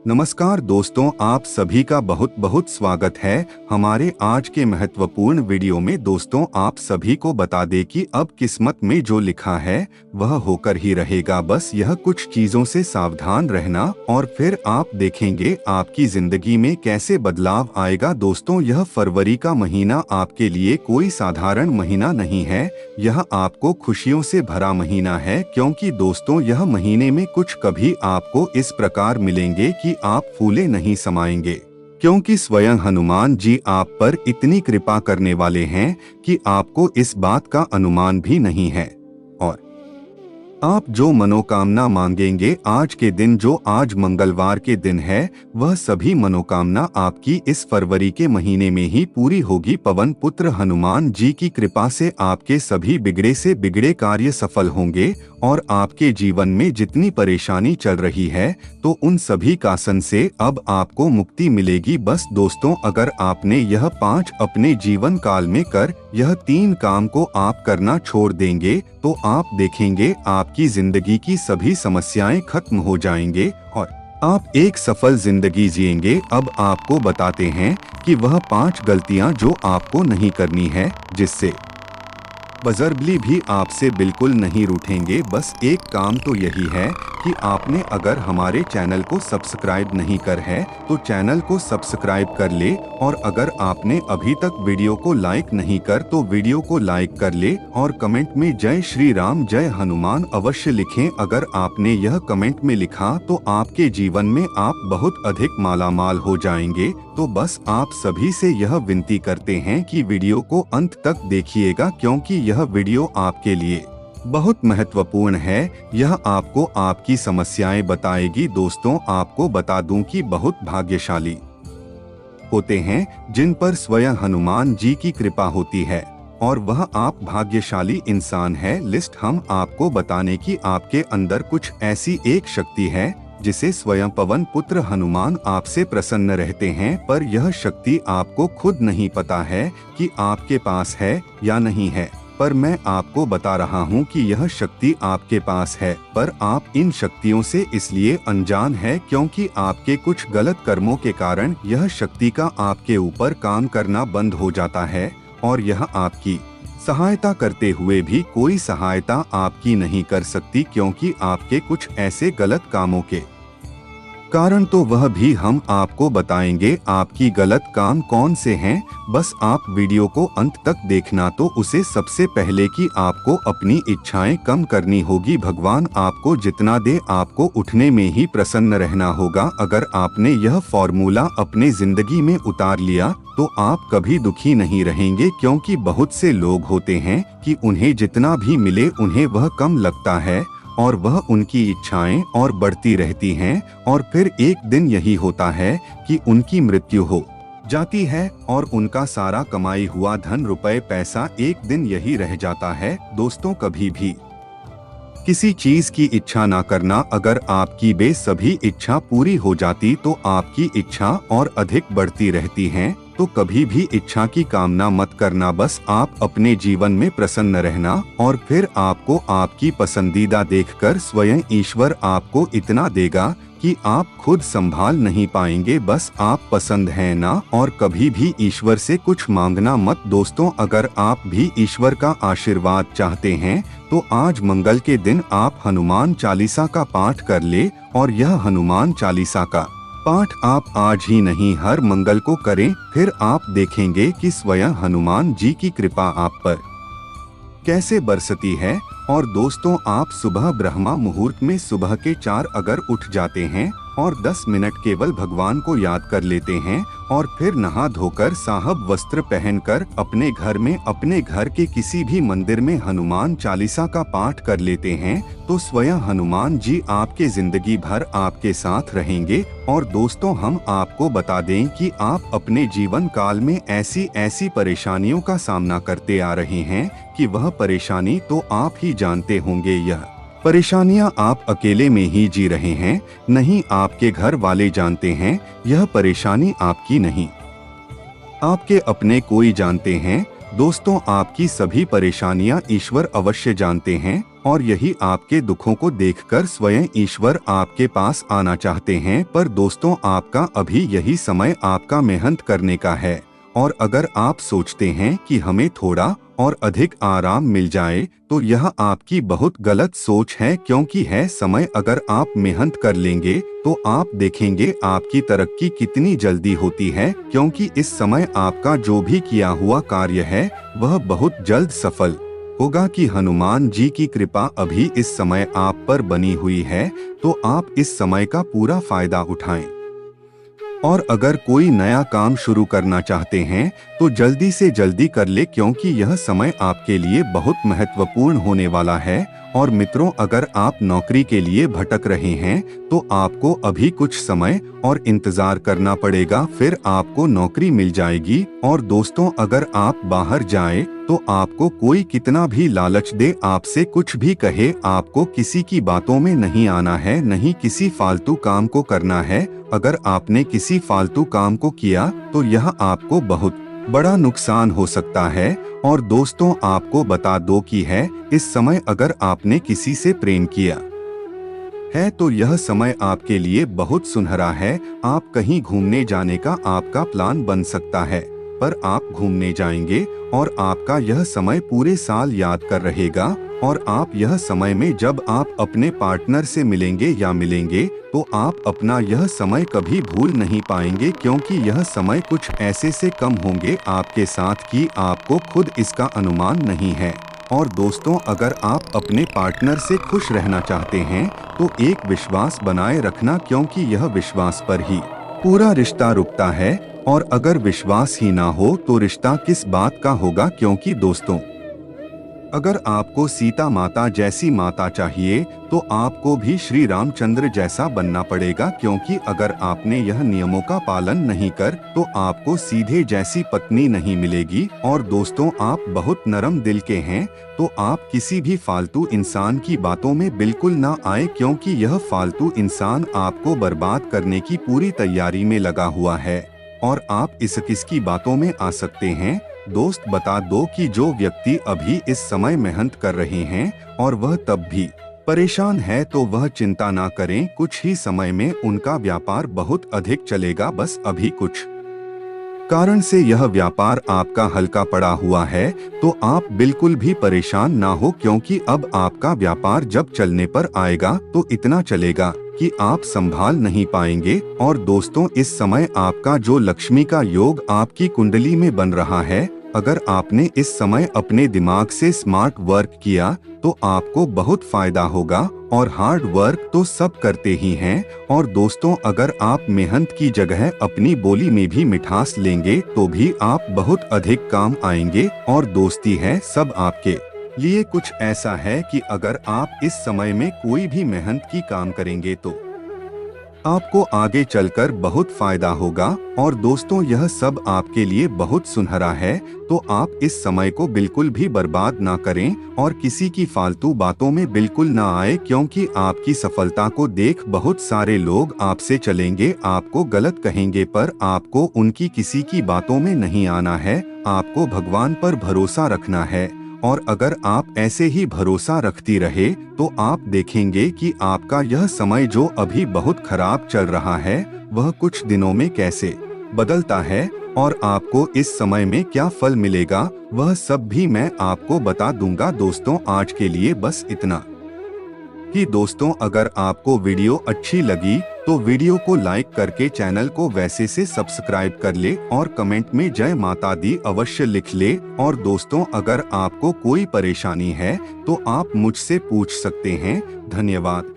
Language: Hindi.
नमस्कार दोस्तों, आप सभी का बहुत बहुत स्वागत है हमारे आज के महत्वपूर्ण वीडियो में। दोस्तों, आप सभी को बता दें कि अब किस्मत में जो लिखा है वह होकर ही रहेगा। बस यह कुछ चीजों से सावधान रहना और फिर आप देखेंगे आपकी जिंदगी में कैसे बदलाव आएगा। दोस्तों, यह फरवरी का महीना आपके लिए कोई साधारण महीना नहीं है। यह आपको खुशियों से भरा महीना है, क्योंकि दोस्तों यह महीने में कुछ कभी आपको इस प्रकार मिलेंगे कि आप फूले नहीं समाएंगे, क्योंकि स्वयं हनुमान जी आप पर इतनी कृपा करने वाले हैं कि आपको इस बात का अनुमान भी नहीं है। और आप जो मनोकामना मांगेंगे आज के दिन, जो आज मंगलवार के दिन है, वह सभी मनोकामना आपकी इस फरवरी के महीने में ही पूरी होगी। पवन पुत्र हनुमान जी की कृपा से आपके सभी बिगड़े से बिगड़े कार्य सफल होंगे और आपके जीवन में जितनी परेशानी चल रही है तो उन सभी कासन से अब आपको मुक्ति मिलेगी। बस दोस्तों, अगर आपने यह 5 अपने जीवन काल में कर यह 3 काम को आप करना छोड़ देंगे तो आप देखेंगे आपकी जिंदगी की सभी समस्याएं खत्म हो जाएंगे और आप एक सफल जिंदगी जिएंगे। अब आपको बताते हैं कि वह 5 गलतियां जो आपको नहीं करनी है, जिससे बजरबली भी आपसे बिल्कुल नहीं रूठेंगे। बस एक काम तो यही है कि आपने अगर हमारे चैनल को सब्सक्राइब नहीं कर है तो चैनल को सब्सक्राइब कर ले, और अगर आपने अभी तक वीडियो को लाइक नहीं कर तो वीडियो को लाइक कर ले और कमेंट में जय श्री राम जय हनुमान अवश्य लिखें। अगर आपने यह कमेंट में लिखा तो आपके जीवन में आप बहुत अधिक मालामाल हो जाएंगे। तो बस आप सभी से यह विनती करते हैं कि वीडियो को अंत तक देखिएगा, क्योंकि यह वीडियो आपके लिए बहुत महत्वपूर्ण है। यह आपको आपकी समस्याएं बताएगी। दोस्तों, आपको बता दूं कि बहुत भाग्यशाली होते हैं जिन पर स्वयं हनुमान जी की कृपा होती है, और वह आप भाग्यशाली इंसान है। लिस्ट हम आपको बताने की आपके अंदर कुछ ऐसी एक शक्ति है जिसे स्वयं पवन पुत्र हनुमान आपसे प्रसन्न रहते हैं, पर यह शक्ति आपको खुद नहीं पता है कि आपके पास है या नहीं है। पर मैं आपको बता रहा हूं कि यह शक्ति आपके पास है, पर आप इन शक्तियों से इसलिए अनजान है क्योंकि आपके कुछ गलत कर्मों के कारण यह शक्ति का आपके ऊपर काम करना बंद हो जाता है, और यह आपकी सहायता करते हुए भी कोई सहायता आपकी नहीं कर सकती, क्योंकि आपके कुछ ऐसे गलत कामों के कारण। तो वह भी हम आपको बताएंगे आपकी गलत काम कौन से हैं। बस आप वीडियो को अंत तक देखना। तो उसे सबसे पहले कि आपको अपनी इच्छाएं कम करनी होगी। भगवान आपको जितना दे आपको उठने में ही प्रसन्न रहना होगा। अगर आपने यह फॉर्मूला अपने जिंदगी में उतार लिया तो आप कभी दुखी नहीं रहेंगे, क्योंकि बहुत से लोग होते हैं कि उन्हें जितना भी मिले उन्हें वह कम लगता है और वह उनकी इच्छाएं और बढ़ती रहती हैं, और फिर एक दिन यही होता है कि उनकी मृत्यु हो जाती है और उनका सारा कमाई हुआ धन रुपए पैसा एक दिन यही रह जाता है। दोस्तों, कभी भी किसी चीज की इच्छा ना करना। अगर आपकी वे सभी इच्छा पूरी हो जाती तो आपकी इच्छा और अधिक बढ़ती रहती हैं। तो कभी भी इच्छा की कामना मत करना। बस आप अपने जीवन में प्रसन्न रहना, और फिर आपको आपकी पसंदीदा देखकर स्वयं ईश्वर आपको इतना देगा कि आप खुद संभाल नहीं पाएंगे। बस आप पसंद हैं ना, और कभी भी ईश्वर से कुछ मांगना मत। दोस्तों, अगर आप भी ईश्वर का आशीर्वाद चाहते हैं तो आज मंगल के दिन आप हनुमान चालीसा का पाठ कर ले, और यह हनुमान चालीसा का पाठ आप आज ही नहीं हर मंगल को करें। फिर आप देखेंगे कि स्वयं हनुमान जी की कृपा आप पर कैसे बरसती है। और दोस्तों, आप सुबह ब्रह्मा मुहूर्त में सुबह के 4 अगर उठ जाते हैं और 10 मिनट केवल भगवान को याद कर लेते हैं, और फिर नहा धोकर साहब वस्त्र पहनकर अपने घर में अपने घर के किसी भी मंदिर में हनुमान चालीसा का पाठ कर लेते हैं, तो स्वयं हनुमान जी आपके जिंदगी भर आपके साथ रहेंगे। और दोस्तों, हम आपको बता दें कि आप अपने जीवन काल में ऐसी ऐसी परेशानियों का सामना करते आ रहे हैं कि वह परेशानी तो आप ही जानते होंगे। यह परेशानियां आप अकेले में ही जी रहे हैं, नहीं आपके घर वाले जानते हैं। यह परेशानी आपकी नहीं, आपके अपने कोई जानते हैं। दोस्तों, आपकी सभी परेशानियां ईश्वर अवश्य जानते हैं, और यही आपके दुखों को देखकर स्वयं ईश्वर आपके पास आना चाहते हैं। पर दोस्तों, आपका अभी यही समय आपका मेहनत करने का है। और अगर आप सोचते हैं कि हमें थोड़ा और अधिक आराम मिल जाए, तो यह आपकी बहुत गलत सोच है, क्योंकि है समय अगर आप मेहनत कर लेंगे तो आप देखेंगे आपकी तरक्की कितनी जल्दी होती है, क्योंकि इस समय आपका जो भी किया हुआ कार्य है वह बहुत जल्द सफल होगा। कि हनुमान जी की कृपा अभी इस समय आप पर बनी हुई है, तो आप इस समय का पूरा फायदा उठाएं। और अगर कोई नया काम शुरू करना चाहते हैं तो जल्दी से जल्दी कर ले, क्योंकि यह समय आपके लिए बहुत महत्वपूर्ण होने वाला है। और मित्रों, अगर आप नौकरी के लिए भटक रहे हैं तो आपको अभी कुछ समय और इंतजार करना पड़ेगा, फिर आपको नौकरी मिल जाएगी। और दोस्तों, अगर आप बाहर जाएं तो आपको कोई कितना भी लालच दे, आपसे कुछ भी कहे, आपको किसी की बातों में नहीं आना है, नहीं किसी फालतू काम को करना है। अगर आपने किसी फालतू काम को किया तो यह आपको बहुत बड़ा नुकसान हो सकता है। और दोस्तों, आपको बता दो कि है इस समय अगर आपने किसी से प्रेम किया है तो यह समय आपके लिए बहुत सुनहरा है। आप कहीं घूमने जाने का आपका प्लान बन सकता है, पर आप घूमने जाएंगे और आपका यह समय पूरे साल याद कर रहेगा। और आप यह समय में जब आप अपने पार्टनर से मिलेंगे तो आप अपना यह समय कभी भूल नहीं पाएंगे, क्योंकि यह समय कुछ ऐसे से कम होंगे आपके साथ कि आपको खुद इसका अनुमान नहीं है। और दोस्तों, अगर आप अपने पार्टनर से खुश रहना चाहते हैं तो एक विश्वास बनाए रखना, क्योंकि यह विश्वास पर ही पूरा रिश्ता रुकता है। और अगर विश्वास ही ना हो तो रिश्ता किस बात का होगा। क्योंकि दोस्तों, अगर आपको सीता माता जैसी माता चाहिए तो आपको भी श्री रामचंद्र जैसा बनना पड़ेगा, क्योंकि अगर आपने यह नियमों का पालन नहीं कर तो आपको सीधे जैसी पत्नी नहीं मिलेगी। और दोस्तों, आप बहुत नरम दिल के हैं तो आप किसी भी फालतू इंसान की बातों में बिल्कुल ना आए, क्योंकि यह फालतू इंसान आपको बर्बाद करने की पूरी तैयारी में लगा हुआ है। और आप किसकी बातों में आ सकते हैं। दोस्त, बता दो कि जो व्यक्ति अभी इस समय मेहनत कर रहे हैं और वह तब भी परेशान है तो वह चिंता ना करें, कुछ ही समय में उनका व्यापार बहुत अधिक चलेगा। बस अभी कुछ कारण से यह व्यापार आपका हल्का पड़ा हुआ है, तो आप बिल्कुल भी परेशान ना हो, क्योंकि अब आपका व्यापार जब चलने पर आएगा तो इतना चलेगा कि आप संभाल नहीं पाएंगे। और दोस्तों, इस समय आपका जो लक्ष्मी का योग आपकी कुंडली में बन रहा है, अगर आपने इस समय अपने दिमाग से स्मार्ट वर्क किया तो आपको बहुत फायदा होगा। और हार्ड वर्क तो सब करते ही हैं। और दोस्तों, अगर आप मेहनत की जगह अपनी बोली में भी मिठास लेंगे तो भी आप बहुत अधिक काम आएंगे। और दोस्ती है सब आपके लिए कुछ ऐसा है कि अगर आप इस समय में कोई भी मेहनत की काम करेंगे तो आपको आगे चलकर बहुत फायदा होगा। और दोस्तों, यह सब आपके लिए बहुत सुनहरा है, तो आप इस समय को बिल्कुल भी बर्बाद ना करें और किसी की फालतू बातों में बिल्कुल ना आए, क्योंकि आपकी सफलता को देख बहुत सारे लोग आपसे चलेंगे, आपको गलत कहेंगे, पर आपको उनकी किसी की बातों में नहीं आना है। आपको भगवान पर भरोसा रखना है। और अगर आप ऐसे ही भरोसा रखती रहे तो आप देखेंगे कि आपका यह समय जो अभी बहुत खराब चल रहा है वह कुछ दिनों में कैसे बदलता है। और आपको इस समय में क्या फल मिलेगा वह सब भी मैं आपको बता दूंगा। दोस्तों, आज के लिए बस इतना कि दोस्तों, अगर आपको वीडियो अच्छी लगी तो वीडियो को लाइक करके चैनल को वैसे से सब्सक्राइब कर ले और कमेंट में जय माता दी अवश्य लिख ले। और दोस्तों, अगर आपको कोई परेशानी है तो आप मुझसे पूछ सकते हैं। धन्यवाद।